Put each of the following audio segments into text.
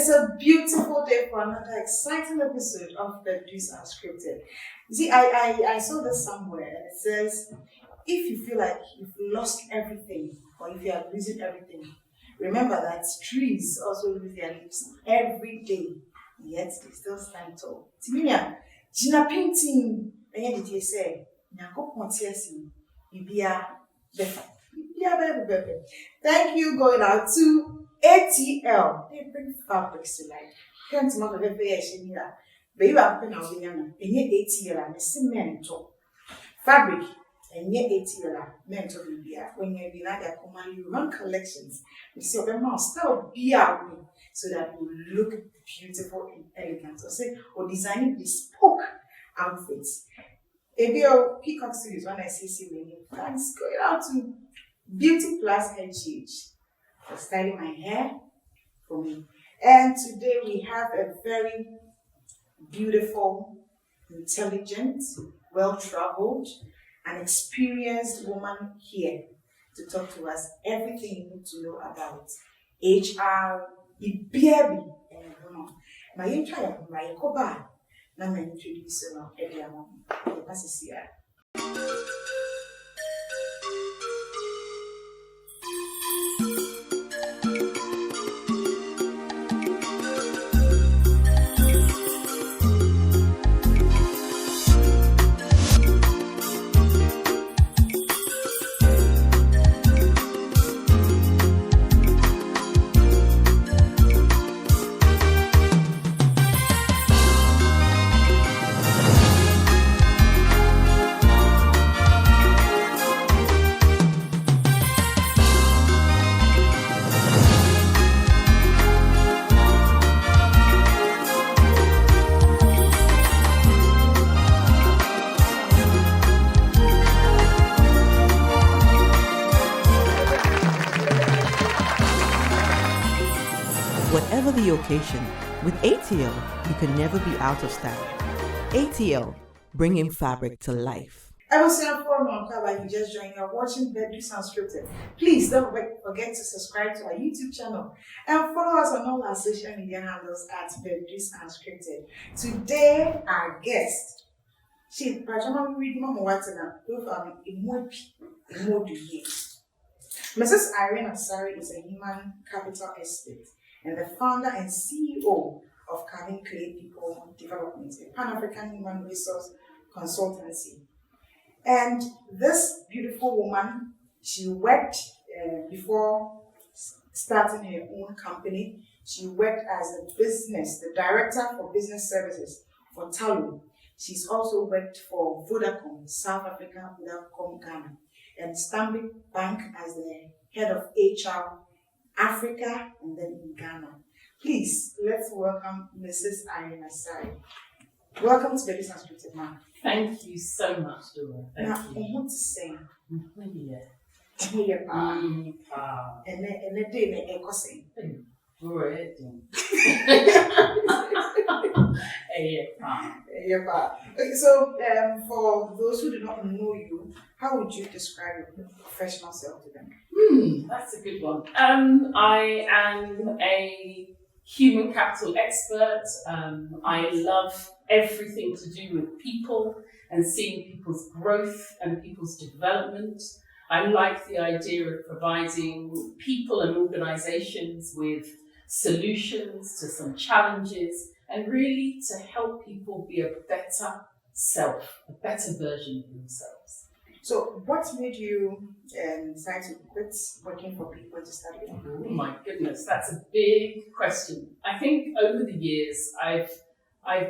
It's a beautiful day for another exciting episode of Badu's Unscripted. You see, I saw this somewhere and it says, if you feel like you've lost everything or if you are losing everything, remember that trees also lose their leaves every day, yet they still stand tall. Timinia, Gina painting, and you say, Nako Pontiasi, Ibia Befa. Thank you going out to ATL. They bring fabrics to life. Can't mother the variation here. Baby, I'm going to be and ATL and a cement fabric. And yet ATL meant to be when you're in other command, you run collections. You see, the mouse style be out so that you look beautiful and elegant. Or designing bespoke outfits. A girl peacock series when I see many thanks going out to Beauty Plus HRD for styling my hair for me. And today we have a very beautiful, intelligent, well-traveled, and experienced woman here to talk to us everything you need to know about HR, Ibiabi, and my entire my coba. Now I'm introducing everyone. Whatever the occasion, with ATL, you can never be out of style. ATL, bringing fabric to life. I will say I'm for Monkaba, you just joined. You're watching Badu's Unscripted. Please don't forget to subscribe to our YouTube channel and follow us on all our social media handles at Badu's Unscripted. Today, our guest, she's Pajama reading Mama Watana, Mrs. Irene Asare is a human capital estate and the founder and CEO of CarvinClay People Development, a Pan-African human resource consultancy. And this beautiful woman, she worked before starting her own company. She worked as the director for business services for Talu. She's also worked for Vodacom, South Africa, Vodacom Ghana, and Stanbic Bank as the head of HR Africa and then in Ghana. Please, let's welcome Mrs. Irene Asare. Welcome to Badu's Unscripted, ma'am. Thank you so much, Dora. Thank you. I want to sing. Yeah. And then they echo sing. Okay, so for those who do not know you, how would you describe your professional self to them? That's a good one. I am a human capital expert. I love everything to do with people and seeing people's growth and people's development. I like the idea of providing people and organizations with solutions to some challenges and really to help people be a better self, a better version of themselves. So what made you decide to quit working for people to start your own company? Oh my goodness, that's a big question. I think over the years I've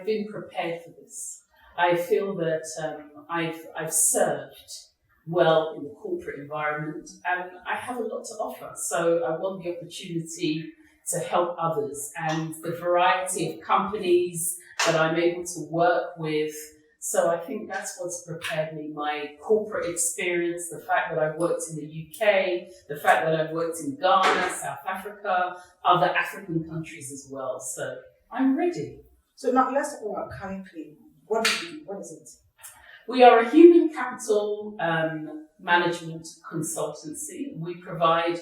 been prepared for this. I feel that I've served well in the corporate environment and I have a lot to offer. So I want the opportunity to help others and the variety of companies that I'm able to work with. So I think that's what's prepared me. My corporate experience, the fact that I've worked in the UK, the fact that I've worked in Ghana, South Africa, other African countries as well. So I'm ready. So now let's talk about CarvinClay. What do you do? What is it? We are a human capital management consultancy. We provide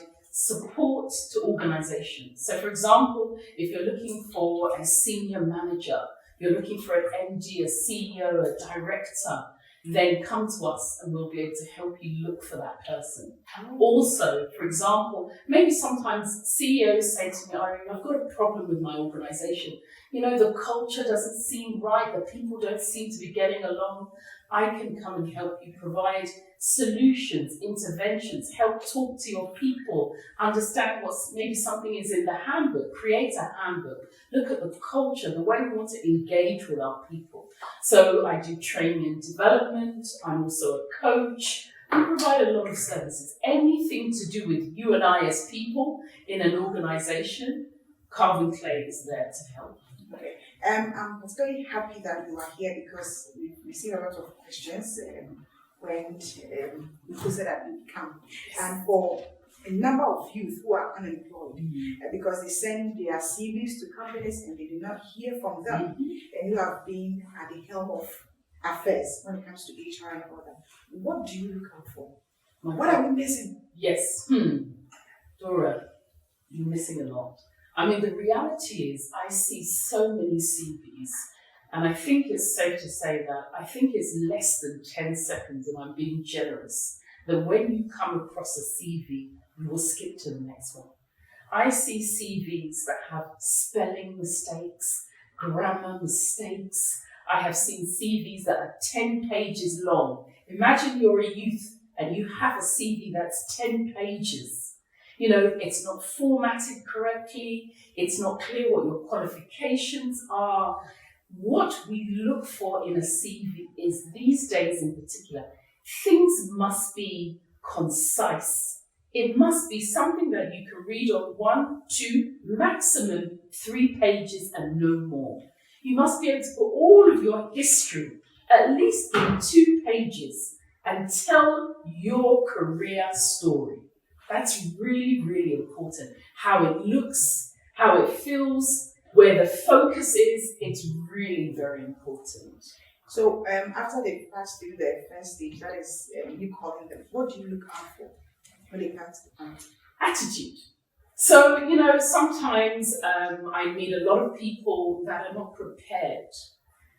support to organizations. So for example, if you're looking for a senior manager, you're looking for an MD, a CEO, a director, then come to us and we'll be able to help you look for that person. Also, for example, maybe sometimes CEOs say to me, Irene, I've got a problem with my organization. You know, the culture doesn't seem right, the people don't seem to be getting along. I can come and help you provide solutions, interventions, help talk to your people, understand what's maybe something is in the handbook, create a handbook, look at the culture, the way we want to engage with our people. So I do training and development, I'm also a coach, we provide a lot of services. Anything to do with you and I as people in an organization, CarvinClay is there to help. Okay. I'm very happy that you are here because we receive a lot of questions when we posted that we come. And for a number of youth who are unemployed because they send their CVs to companies and they do not hear from them, and you have been at the helm of affairs when it comes to HR and all that. What do you look out for? What are we missing? Yes. Dora, you're missing a lot. I mean, the reality is I see so many CVs, and I think it's safe to say that I think it's less than 10 seconds, and I'm being generous, that when you come across a CV, you will skip to the next one. I see CVs that have spelling mistakes, grammar mistakes. I have seen CVs that are 10 pages long. Imagine you're a youth and you have a CV that's 10 pages. You know, it's not formatted correctly. It's not clear what your qualifications are. What we look for in a CV is, these days in particular, things must be concise. It must be something that you can read on 1, 2, maximum 3 pages and no more. You must be able to put all of your history at least in 2 pages and tell your career story. That's really, really important. How it looks, how it feels, where the focus is, it's really very important. So after they pass through the first stage, that is you calling them, what do you look out for when they come to the point? Attitude. So, you know, sometimes I meet a lot of people that are not prepared.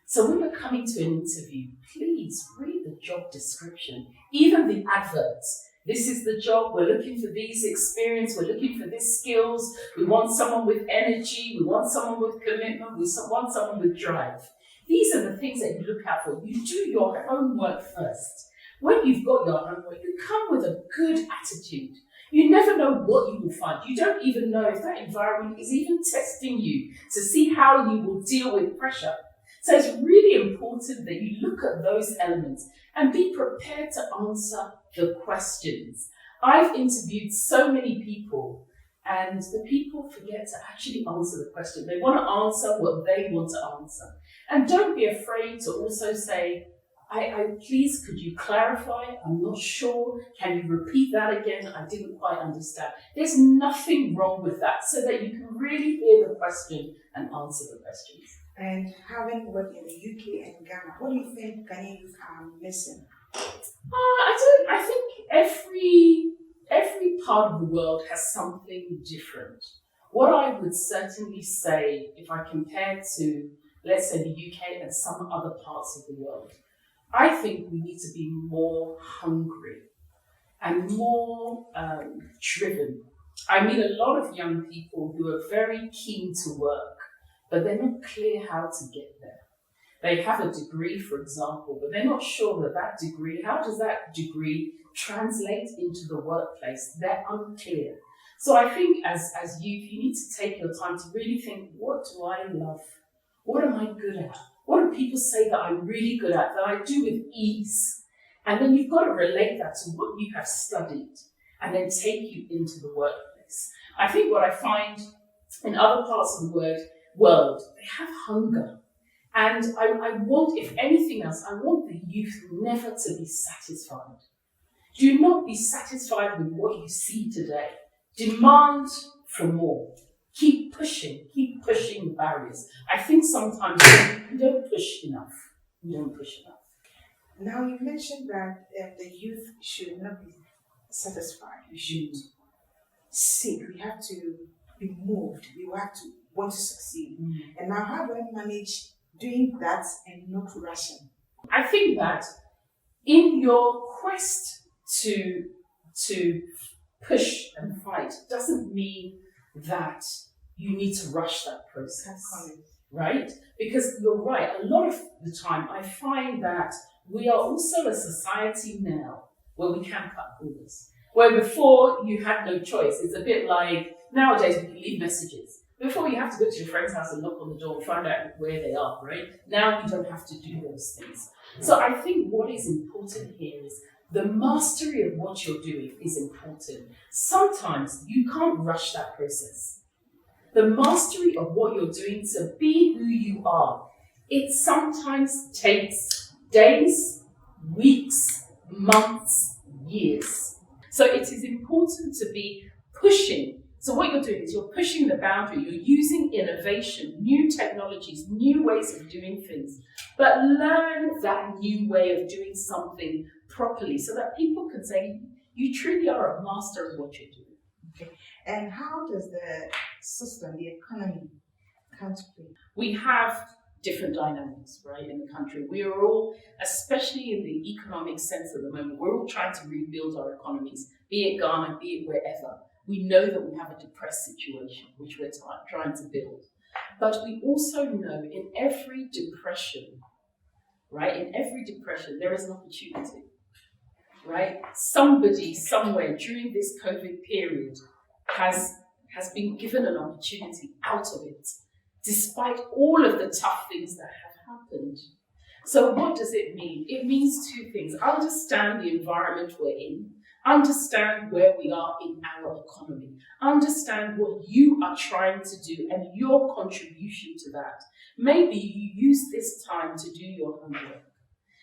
So when you're coming to an interview, please read the job description, even the adverts. This is the job, we're looking for these experience, we're looking for these skills, we want someone with energy, we want someone with commitment, we want someone with drive. These are the things that you look out for. You do your homework first. When you've got your homework, you come with a good attitude. You never know what you will find. You don't even know if that environment is even testing you to see how you will deal with pressure. So it's really important that you look at those elements and be prepared to answer the questions. I've interviewed so many people, and the people forget to actually answer the question. They want to answer what they want to answer. And don't be afraid to also say, please, could you clarify? I'm not sure. Can you repeat that again? I didn't quite understand. There's nothing wrong with that, so that you can really hear the question and answer the questions. And having worked in the UK and Ghana, what do you think Ghanaian youth are missing? I think every part of the world has something different. What I would certainly say, if I compare to, let's say, the UK and some other parts of the world, I think we need to be more hungry and more driven. I meet a lot of young people who are very keen to work, but they're not clear how to get there. They have a degree, for example, but they're not sure that degree, how does that degree translate into the workplace? They're unclear. So I think as youth, you need to take your time to really think, what do I love? What am I good at? What do people say that I'm really good at, that I do with ease? And then you've got to relate that to what you have studied and then take you into the workplace. I think what I find in other parts of the world, they have hunger. And I want, if anything else, I want the youth never to be satisfied. Do not be satisfied with what you see today. Demand for more. Keep pushing the barriers. I think sometimes you don't push enough. Now, you mentioned that the youth should not be satisfied. You should sick, we have to be moved, we have to want to succeed. And now how do I manage doing that and not rushing? I think that in your quest to push and fight doesn't mean that you need to rush that process, right? Because you're right, a lot of the time I find that we are also a society now where we can cut corners. Where before you had no choice. It's a bit like nowadays we can leave messages. Before you have to go to your friend's house and knock on the door and find out where they are, right? Now you don't have to do those things. So I think what is important here is the mastery of what you're doing is important. Sometimes you can't rush that process. The mastery of what you're doing to be who you are, it sometimes takes days, weeks, months, years. So it is important to be pushing. So what you're doing is you're pushing the boundary, you're using innovation, new technologies, new ways of doing things, but learn that new way of doing something properly so that people can say, you truly are a master of what you're doing. Okay. And how does the system, the economy, come to play? We have different dynamics, right, in the country. We are all, especially in the economic sense at the moment, we're all trying to rebuild our economies, be it Ghana, be it wherever. We know that we have a depressed situation, which we're trying to build. But we also know in every depression, right, in every depression, there is an opportunity, right? Somebody, somewhere during this COVID period has been given an opportunity out of it, despite all of the tough things that have happened. So what does it mean? It means two things. Understand the environment we're in, understand where we are in our economy, understand what you are trying to do and your contribution to that. Maybe you use this time to do your homework.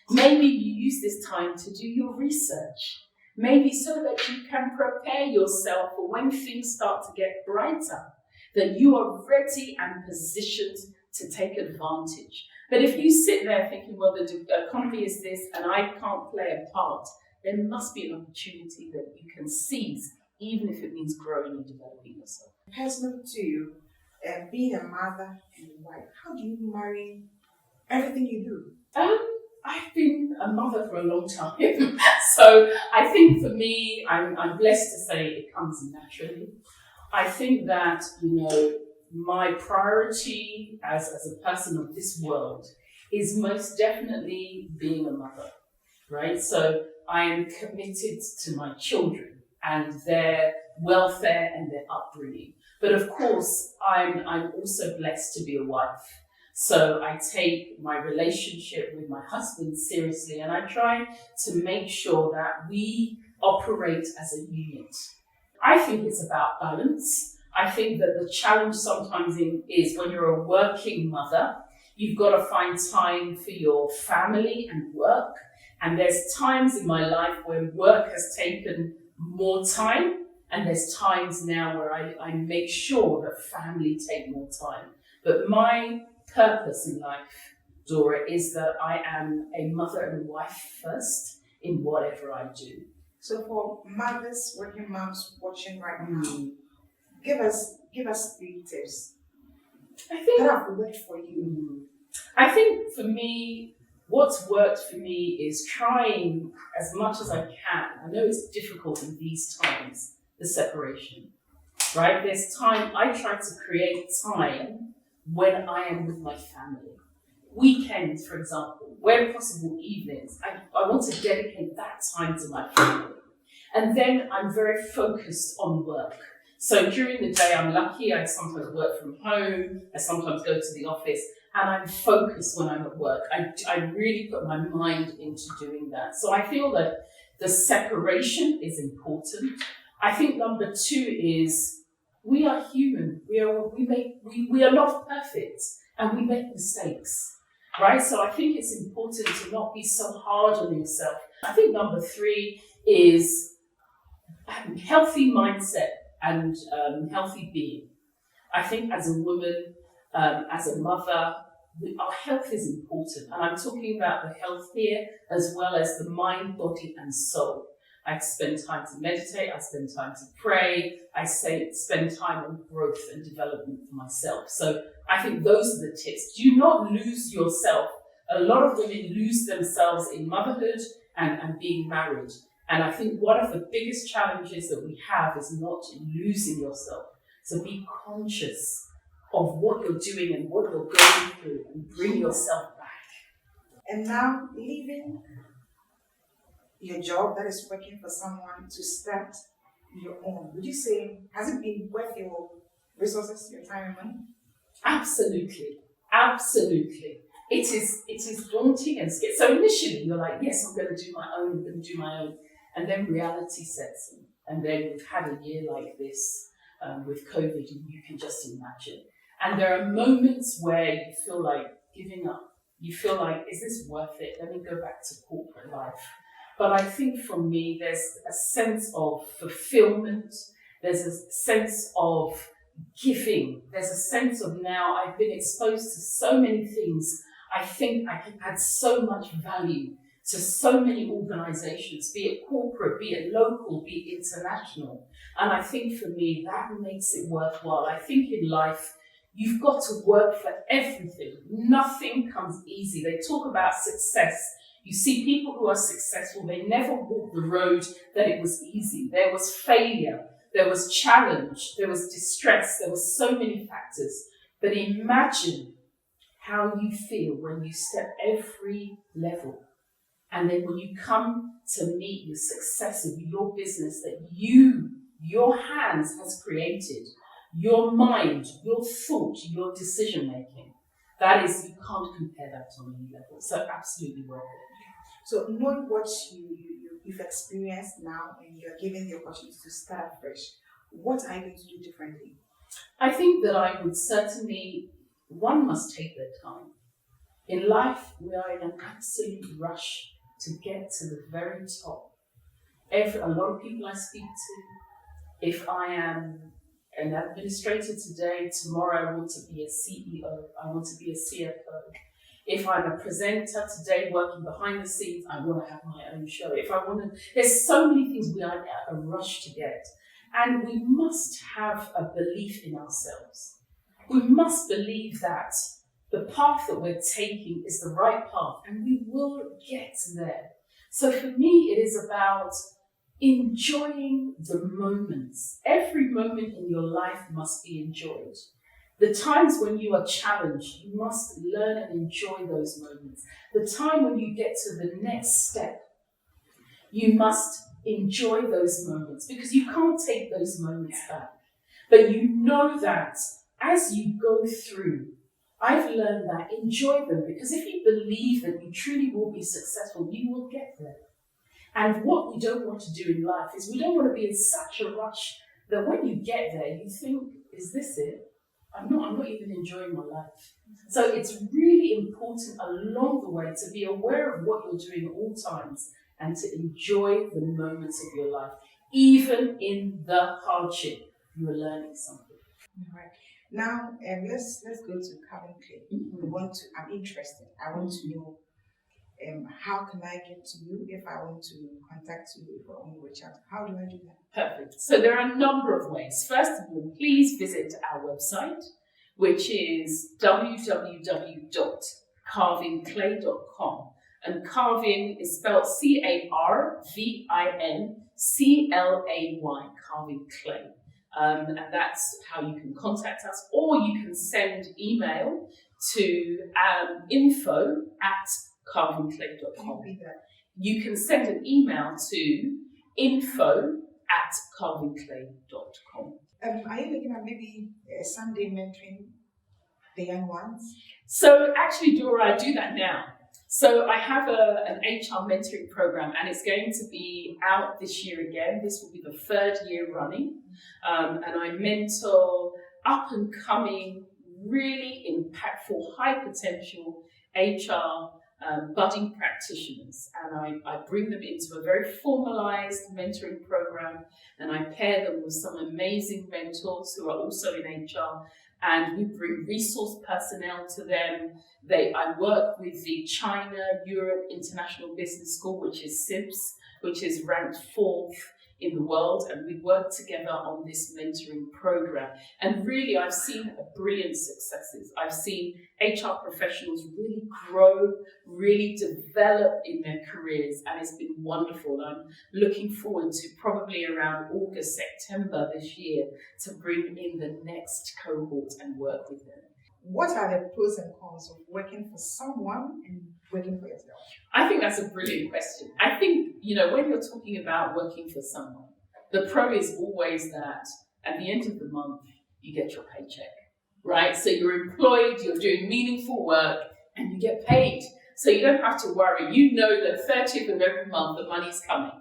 Maybe you use this time to do your research. Maybe so that you can prepare yourself for when things start to get brighter, that you are ready and positioned to take advantage. But if you sit there thinking, well, the economy is this and I can't play a part, there must be an opportunity that you can seize, even if it means growing and developing yourself. Personal to you, being a mother and a wife, how do you marry everything you do? I've been a mother for a long time. So I think for me, I'm blessed to say it comes naturally. I think that, my priority as a person of this world is most definitely being a mother, right? So I am committed to my children and their welfare and their upbringing. But of course, I'm also blessed to be a wife. So I take my relationship with my husband seriously, and I try to make sure that we operate as a unit. I think it's about balance. I think that the challenge sometimes is when you're a working mother, you've got to find time for your family and work. And there's times in my life where work has taken more time, and there's times now where I make sure that family take more time. But my purpose in life, Dora, is that I am a mother and wife first in whatever I do. So for mothers, working moms watching right now, give us 3 tips I think that have worked for you. I think for me, what's worked for me is trying as much as I can. I know it's difficult in these times, the separation, right? There's time, I try to create time when I am with my family. Weekends, for example, where possible evenings, I want to dedicate that time to my family. And then I'm very focused on work. So during the day, I'm lucky, I sometimes work from home, I sometimes go to the office, and I'm focused when I'm at work. I really put my mind into doing that. So I feel that the separation is important. I think number 2 is we are human. We are not perfect, and we make mistakes, right? So I think it's important to not be so hard on yourself. I think number 3 is healthy mindset and healthy being. I think as a woman, as a mother, our health is important. And I'm talking about the health here as well as the mind, body, and soul. I spend time to meditate, I spend time to pray, I spend time on growth and development for myself. So I think those are the tips. Do not lose yourself. A lot of women lose themselves in motherhood and being married. And I think one of the biggest challenges that we have is not losing yourself. So be conscious of what you're doing and what you're going through and bring yourself back. And now leaving your job that is working for someone to start your own, would you say, has it been worth your resources, your time and money? Absolutely. Absolutely. It is daunting and scary. So initially you're like, yes, I'm going to do my own. And then reality sets in. And then we've had a year like this with COVID, and you can just imagine. And there are moments where you feel like giving up. You feel like, is this worth it? Let me go back to corporate life. But I think for me, there's a sense of fulfillment. There's a sense of giving. There's a sense of now I've been exposed to so many things. I think I can add so much value to so many organizations, be it corporate, be it local, be it international. And I think for me, that makes it worthwhile. I think in life, you've got to work for everything. Nothing comes easy. They talk about success. You see people who are successful, they never walk the road that it was easy. There was failure, there was challenge, there was distress, there were so many factors. But imagine how you feel when you step every level. And then when you come to meet the success of your business that your hands has created, your mind, your thought, your decision making, that is, you can't compare that on any level. So absolutely worth it. So knowing what you've experienced now and you're given the opportunity to start fresh, what are you going to do differently? I think that I would certainly, one must take their time. In life, we are in an absolute rush to get to the very top. A lot of people I speak to, if I am an administrator today, tomorrow I want to be a CEO, I want to be a CFO. If I'm a presenter today working behind the scenes, I want to have my own show. There's so many things we are at a rush to get. And we must have a belief in ourselves. We must believe that the path that we're taking is the right path, and we will get there. So for me, it is about enjoying the moments. Every moment in your life must be enjoyed. The times when you are challenged, you must learn and enjoy those moments. The time when you get to the next step, you must enjoy those moments because you can't take those moments back. But you know that as you go through, I've learned that enjoy them, because if you believe that you truly will be successful, you will get there. And what we don't want to do in life is we don't want to be in such a rush that when you get there, you think, is this it? I'm not even enjoying my life. So it's really important along the way to be aware of what you're doing at all times and to enjoy the moments of your life. Even in the hardship, you are learning something. All right. Now, let's go to CarvinClay. Mm-hmm. I'm interested. I want to know how can I get to you if I want to contact you, if I want to reach out? How do I do that? Perfect. So there are a number of ways. First of all, please visit our website, which is www.CarvinClay.com. And Carvin is spelled CarvinClay, CarvinClay. And that's how you can contact us, or you can send email to info@CarvinClay.com. You can send an email to info@CarvinClay.com. Are you looking at maybe Sunday mentoring the young ones? So actually, Dora, I do that now. So I have an HR mentoring program, and it's going to be out this year again. This will be the 3rd year running. And I mentor up and coming, really impactful, high potential HR budding practitioners. And I bring them into a very formalized mentoring program, and I pair them with some amazing mentors who are also in HR. and we bring resource personnel to them. I work with the China Europe International Business School, which is CIBS, which is ranked 4th in the world, and we work together on this mentoring program. And really, I've seen brilliant successes. I've seen HR professionals really grow, really develop in their careers, and it's been wonderful. I'm looking forward to probably around August, September this year to bring in the next cohort and work with them. What are the pros and cons of working for someone and working for yourself? I think that's a brilliant question. I think, when you're talking about working for someone, the pro is always that at the end of the month, you get your paycheck, right? So you're employed, you're doing meaningful work, and you get paid. So you don't have to worry. You know that 30th of every month, the money's coming.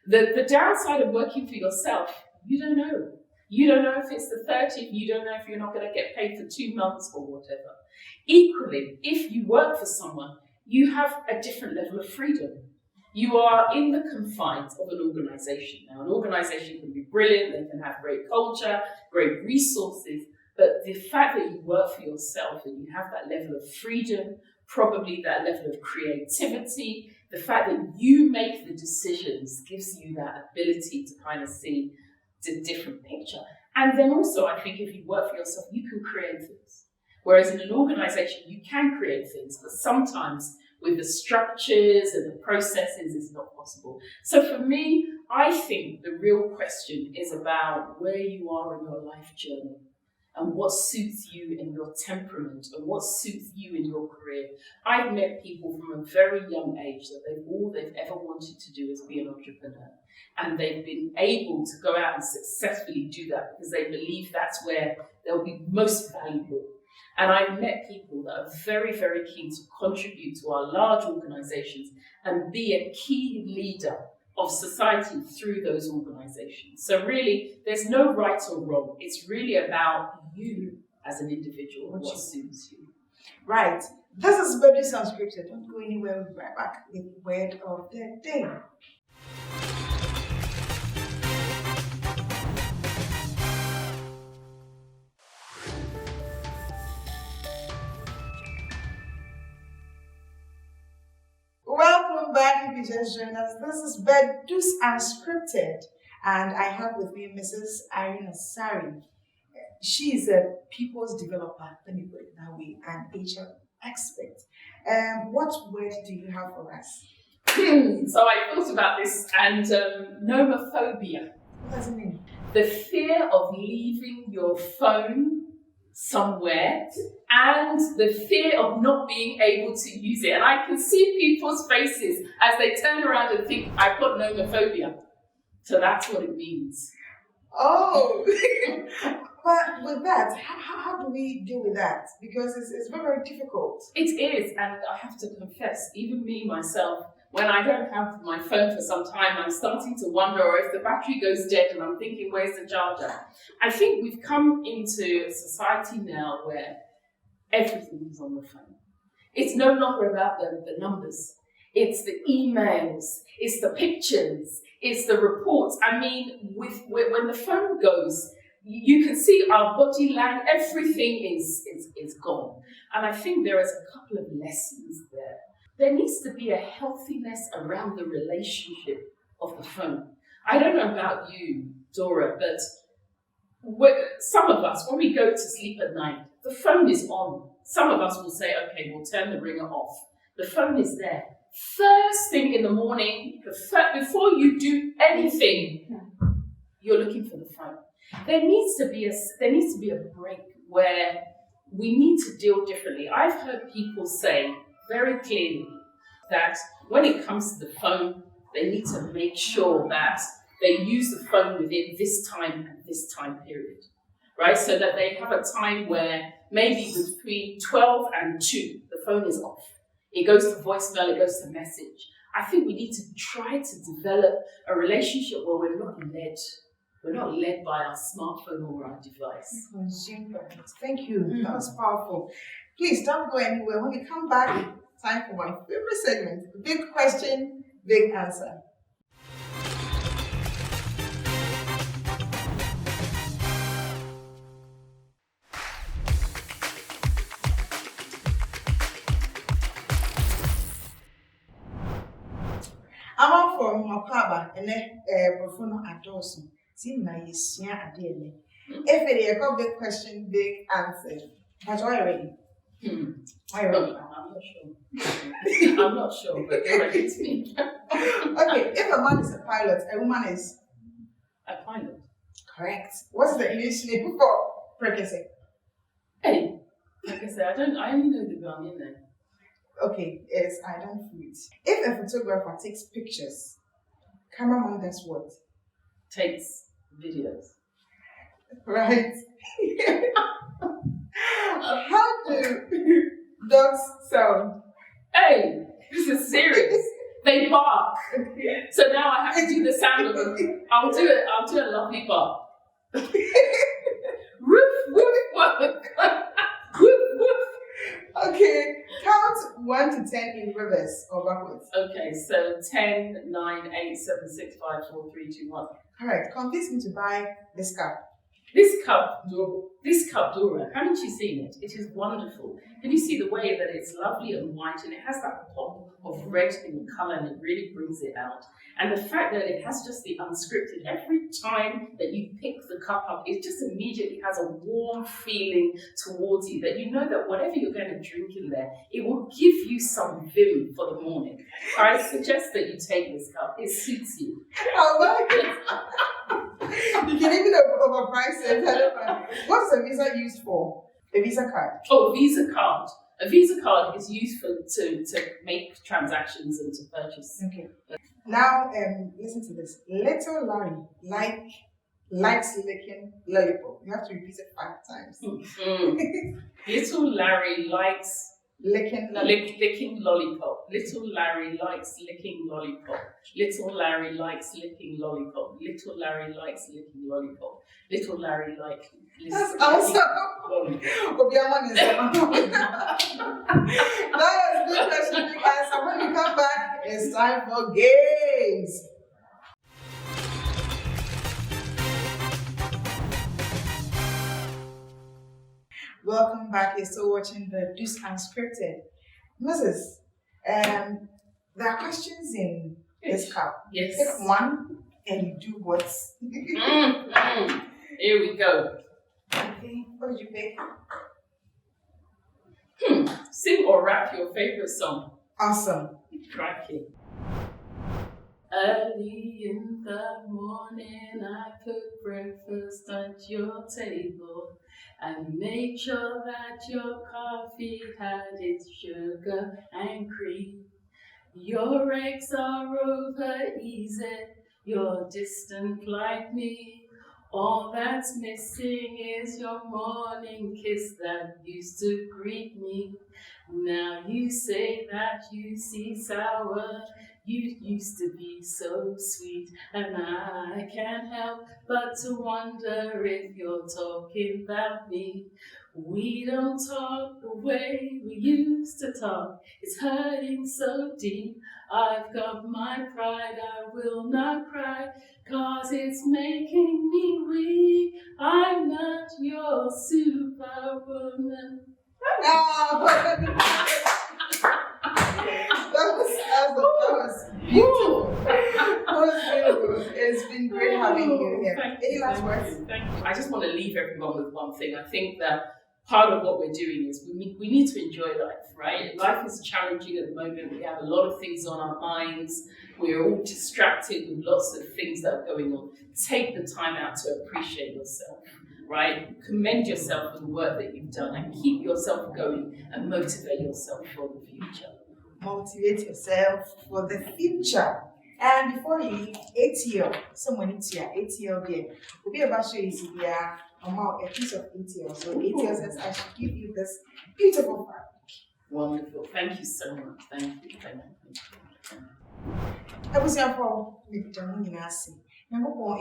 The downside of working for yourself, you don't know. You don't know if it's the 30th, you don't know if you're not going to get paid for 2 months or whatever. Equally, if you work for someone, you have a different level of freedom. You are in the confines of an organization. Now, an organization can be brilliant, they can have great culture, great resources, but the fact that you work for yourself and you have that level of freedom, probably that level of creativity, the fact that you make the decisions gives you that ability to kind of see the different picture. And then also, I think if you work for yourself, you can create things. Whereas in an organization, you can create things, but sometimes with the structures and the processes, it's not possible. So for me, I think the real question is about where you are in your life journey and what suits you in your temperament and what suits you in your career. I've met people from a very young age that all they've ever wanted to do is be an entrepreneur. And they've been able to go out and successfully do that because they believe that's where they'll be most valuable. And I've met people that are very, very keen to contribute to our large organizations and be a key leader of society through those organizations. So really, there's no right or wrong. It's really about you as an individual and what suits you. Right. This is Badu's Unscripted. Don't go anywhere. We'll be right back with the word of the day. Welcome back if you just joined us. This is Badu's Unscripted, and I have with me Mrs. Irene Asare. She is a people's developer, let me put it that way, and HR expert. What word do you have for us? So I thought about this, and nomophobia. What does it mean? The fear of leaving your phone somewhere and the fear of not being able to use it. And I can see people's faces as they turn around and think, I've got nomophobia. So that's what it means. Oh, but with that, how do we deal with that? Because it's very, very difficult. It is, and I have to confess, even me, myself, when I don't have my phone for some time, I'm starting to wonder, or if the battery goes dead and I'm thinking, where's the charger? I think we've come into a society now where everything is on the phone. It's no longer about the numbers. It's the emails, it's the pictures, it's the reports. I mean, when the phone goes, you can see our body language, everything is gone. And I think there is a couple of lessons there. There needs to be a healthiness around the relationship of the phone. I don't know about you, Dora, but some of us, when we go to sleep at night, the phone is on. Some of us will say, okay, we'll turn the ringer off. The phone is there. First thing in the morning, before you do anything, you're looking for the phone. There needs to be a break where we need to deal differently. I've heard people say very clearly that when it comes to the phone, they need to make sure that they use the phone within this time and this time period, right? So that they have a time where maybe between 12 and 2, the phone is off. It goes to voicemail, it goes to message. I think we need to try to develop a relationship where we're not led by our smartphone or our device. Thank you. That was powerful. Please don't go anywhere. When we come back, time for my favorite segment. Big question, big answer. from Mokaba and Profono Adosu. See, now you see a dear. If it is a big question, big answer. But why ready? Why ready? I'm not sure, but they're ready to me. Okay, if a man is a pilot, a woman is a pilot. Correct. What's the English name for pregnancy? Hey, like I said, I only know the Ghanaian name. Okay, it's I don't food. If a photographer takes pictures, cameraman does what? Takes videos. Right. How do dogs sound? Hey, this is serious. They bark. So now I have to do the sound of them. I'll do a lovely bark. Woof, woof, woof. Woof, woof. Okay, count 1 to 10 in reverse or backwards. Okay, so 10, 9, 8, 7, 6, 5, 4, 3, 2, 1. Alright, convince me to buy this cup. This cup, Dora, haven't you seen it? It is wonderful. Can you see the way that it's lovely and white and it has that pop of red in colour and it really brings it out? And the fact that it has just the unscripted, every time that you pick the cup up, it just immediately has a warm feeling towards you that you know that whatever you're going to drink in there, it will give you some vim for the morning. I suggest that you take this cup. It suits you. I like it. You can even overprice it. What's a visa used for? A Visa card. Oh, Visa card. A Visa card is used to make transactions and to purchase. Okay. Now, listen to this. Little Larry likes licking lollipop. You have to repeat it 5 times. Little Larry likes licking lollipop. Little Larry likes licking lollipop. Little Larry likes licking lollipop. Little Larry likes licking lollipop. Little Larry likes. That's awesome. Obiaman is That was good question, big answer. When we come back, it's time for games. Welcome back. You're still watching the Deuce Unscripted. Mrs. There are questions in this cup. Yes. Pick one and you do what? Here we go. Okay. What did you pick? Sing or rap your favorite song. Awesome. Cracking. Early in the morning, I put breakfast at your table and made sure that your coffee had its sugar and cream. Your eggs are over easy, you're distant like me. All that's missing is your morning kiss that used to greet me. Now you say that you see sour, you used to be so sweet, and I can't help but to wonder if you're talking about me. We don't talk the way we used to talk, it's hurting so deep. I've got my pride, I will not cry, 'cause it's making me weak. I'm not your superwoman. Oh. That was beautiful. That was beautiful. It's been great having you here. Any last words? Thank you. I just want to leave everyone with one thing. I think that part of what we're doing is we need to enjoy life, right? Life is challenging at the moment. We have a lot of things on our minds. We're all distracted with lots of things that are going on. Take the time out to appreciate yourself, right? Commend yourself for the work that you've done and keep yourself going and motivate yourself for the future. Motivate yourself for the future. And before you leave, ATL, someone needs here, ATL there. We'll be about to show you a piece of ATL. So ATL says, I should give you this beautiful fabric. Wonderful. Thank you so much. Thank you. Thank you. I was here for the Irene Asare.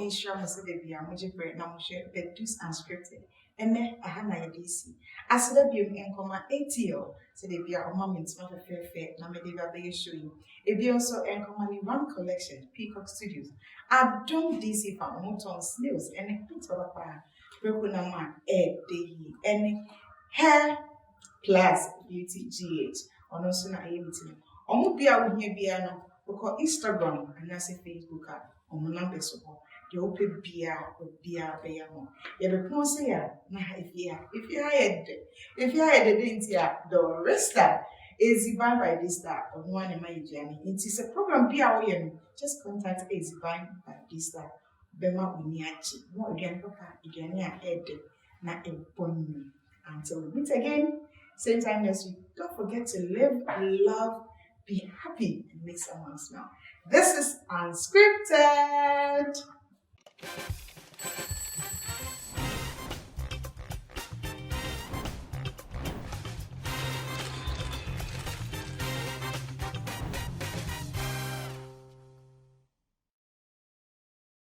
Insure must be a major bread, now the Deuce Unscripted. And then I had my DC. As the beam and comma ATL, so they be a moment, not a fair, now maybe I'll show you. It be also and commonly one collection, Peacock Studios. I don't DC for Moton snails and a put of a fire. Brekunama, egg, day, and hair plus beauty GH. Or no sooner a meeting. Or be out here, Because Instagram and I say Facebook on numbers of the open beer or beer bear more. You have a say if you hired the didn't the rest is by this star on one in my journey. It is a program beer just contact Eziban by this star. Bema Uniachi, more again, Papa, again, head, not a bone. Until we meet again, same time next week. Don't forget to live, love, be happy, and make someone smile. This is Unscripted.